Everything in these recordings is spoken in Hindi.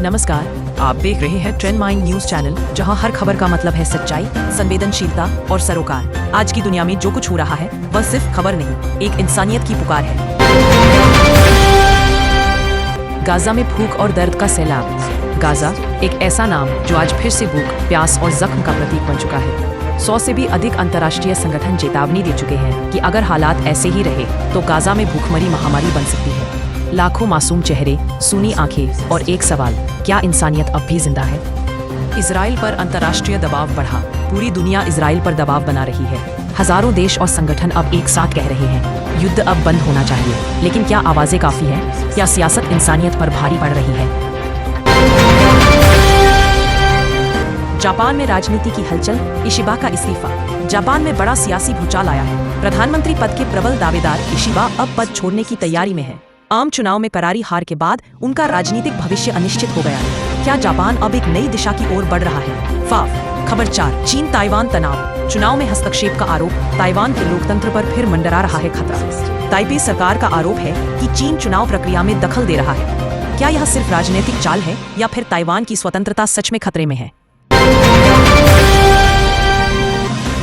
नमस्कार, आप देख रहे हैं ट्रेंड माइंड न्यूज चैनल, जहां हर खबर का मतलब है सच्चाई, संवेदनशीलता और सरोकार। आज की दुनिया में जो कुछ हो रहा है वह सिर्फ खबर नहीं, एक इंसानियत की पुकार है। गाजा में भूख और दर्द का सैलाब। गाजा एक ऐसा नाम जो आज फिर से भूख, प्यास और जख्म का प्रतीक बन चुका है। 100 से भी अधिक अंतर्राष्ट्रीय संगठन चेतावनी दे चुके हैं कि अगर हालात ऐसे ही रहे तो गाजा में भूखमरी महामारी बन सकती है। लाखों मासूम चेहरे, सूनी आंखें और एक सवाल, क्या इंसानियत अब भी जिंदा है? इजराइल पर अंतर्राष्ट्रीय दबाव बढ़ा। पूरी दुनिया इजराइल पर दबाव बना रही है। हजारों देश और संगठन अब एक साथ कह रहे हैं, युद्ध अब बंद होना चाहिए। लेकिन क्या आवाजें काफी हैं? क्या सियासत इंसानियत पर भारी पड़ रही है? जापान में राजनीति की हलचल, इशिबा का इस्तीफा। जापान में बड़ा सियासी भूचाल आया है। प्रधानमंत्री पद के प्रबल दावेदार इशिबा अब पद छोड़ने की तैयारी में है। आम चुनाव में करारी हार के बाद उनका राजनीतिक भविष्य अनिश्चित हो गया है। क्या जापान अब एक नई दिशा की ओर बढ़ रहा है? खबर 4, चीन ताइवान तनाव। चुनाव में हस्तक्षेप का आरोप, ताइवान के लोकतंत्र पर फिर मंडरा रहा है खतरा। ताइपे सरकार का आरोप है कि चीन चुनाव प्रक्रिया में दखल दे रहा है। क्या यह सिर्फ राजनीतिक चाल है या फिर ताइवान की स्वतंत्रता सच में खतरे में है?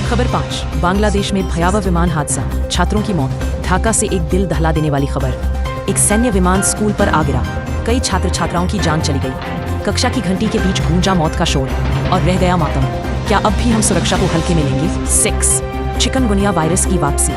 खबर 5, बांग्लादेश में भयावह विमान हादसा, छात्रों की मौत। ढाका से एक दिल दहला देने वाली खबर। एक सैन्य विमान स्कूल पर आ गिरा, कई छात्र छात्राओं की जान चली गई। कक्षा की घंटी के बीच गूंजा मौत का शोर और रह गया मातम। क्या अब भी हम सुरक्षा को हल्के में लेंगे? 6, चिकनगुनिया वायरस की वापसी।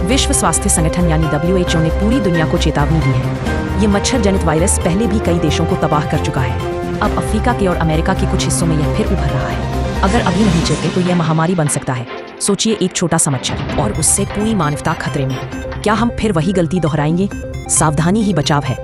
विश्व स्वास्थ्य संगठन यानी WHO ने पूरी दुनिया को चेतावनी दी है। ये मच्छर जनित वायरस पहले भी कई देशों को तबाह कर चुका है। अब अफ्रीका के और अमेरिका के कुछ हिस्सों में यह फिर उभर रहा है। अगर अभी नहीं चलते तो यह महामारी बन सकता है। सोचिए, एक छोटा सा मच्छर और उससे पूरी मानवता खतरे में। क्या हम फिर वही गलती दोहराएंगे? सावधानी ही बचाव है।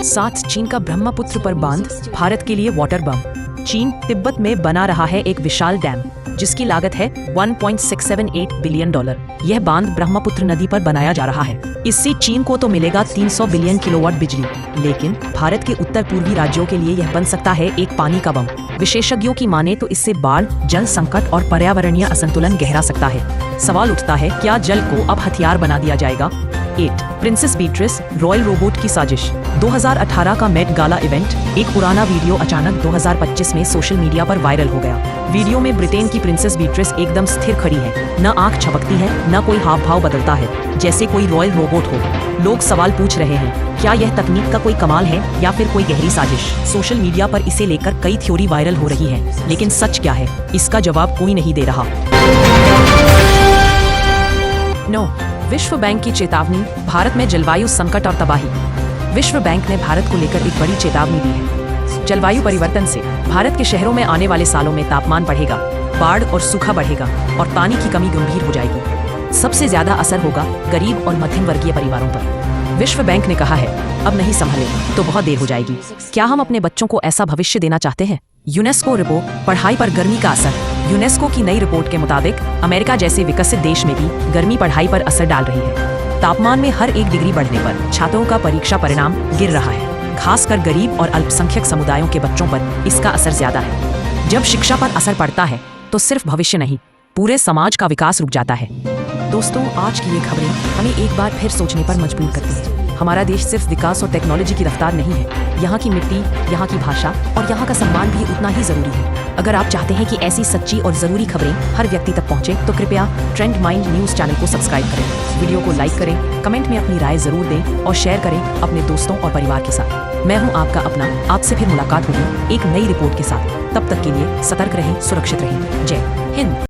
7, चीन का ब्रह्मपुत्र पर बांध, भारत के लिए वाटर बम। चीन तिब्बत में बना रहा है एक विशाल डैम जिसकी लागत है $1.678 बिलियन। यह बांध ब्रह्मपुत्र नदी पर बनाया जा रहा है। इससे चीन को तो मिलेगा 300 बिलियन किलोवाट बिजली, लेकिन भारत के उत्तर पूर्वी राज्यों के लिए यह बन सकता है एक पानी का बम। विशेषज्ञों की माने तो इससे बाढ़, जल संकट और पर्यावरणीय असंतुलन गहरा सकता है। सवाल उठता है, क्या जल को अब हथियार बना दिया जाएगा? 8, प्रिंसेस बीट्रिस, रॉयल रोबोट की साजिश। 2018 का मेट गाला इवेंट, एक पुराना वीडियो अचानक 2025 में सोशल मीडिया पर वायरल हो गया। वीडियो में ब्रिटेन की प्रिंसेस बीट्रिस एकदम स्थिर खड़ी है, न आंख झपकती है, न कोई हाव भाव बदलता है, जैसे कोई रॉयल रोबोट हो। लोग सवाल पूछ रहे हैं, क्या यह तकनीक का कोई कमाल है या फिर कोई गहरी साजिश? सोशल मीडिया पर इसे लेकर कई थ्योरी वायरल हो रही है, लेकिन सच क्या है, इसका जवाब कोई नहीं दे रहा। 9, विश्व बैंक की चेतावनी, भारत में जलवायु संकट और तबाही। विश्व बैंक ने भारत को लेकर एक बड़ी चेतावनी दी है। जलवायु परिवर्तन से भारत के शहरों में आने वाले सालों में तापमान बढ़ेगा, बाढ़ और सूखा बढ़ेगा और पानी की कमी गंभीर हो जाएगी। सबसे ज्यादा असर होगा गरीब और मध्यम वर्गीय परिवारों पर। विश्व बैंक ने कहा है, अब नहीं संभले तो बहुत देर हो जाएगी। क्या हम अपने बच्चों को ऐसा भविष्य देना चाहते हैं? यूनेस्को रिपोर्ट, पढ़ाई पर गर्मी का असर। यूनेस्को की नई रिपोर्ट के मुताबिक अमेरिका जैसे विकसित देश में भी गर्मी पढ़ाई पर असर डाल रही है। तापमान में हर 1 डिग्री बढ़ने पर छात्रों का परीक्षा परिणाम गिर रहा है। खासकर गरीब और अल्पसंख्यक समुदायों के बच्चों पर इसका असर ज्यादा है। जब शिक्षा पर असर पड़ता है तो सिर्फ भविष्य नहीं, पूरे समाज का विकास रुक जाता है। दोस्तों, आज की ये खबरें हमें एक बार फिर सोचने पर मजबूर करती हैं। हमारा देश सिर्फ विकास और टेक्नोलॉजी की रफ्तार नहीं है, यहाँ की मिट्टी, यहाँ की भाषा और यहाँ का सम्मान भी उतना ही जरूरी है। अगर आप चाहते हैं कि ऐसी सच्ची और जरूरी खबरें हर व्यक्ति तक पहुँचे तो कृपया ट्रेंड माइंड न्यूज चैनल को सब्सक्राइब करें, वीडियो को लाइक करें, कमेंट में अपनी राय जरूर दें और शेयर करें अपने दोस्तों और परिवार के साथ। मैं हूँ आपका अपना, आपसे फिर मुलाकात होगी एक नई रिपोर्ट के साथ। तब तक के लिए सतर्क रहें, सुरक्षित रहें। जय हिंद।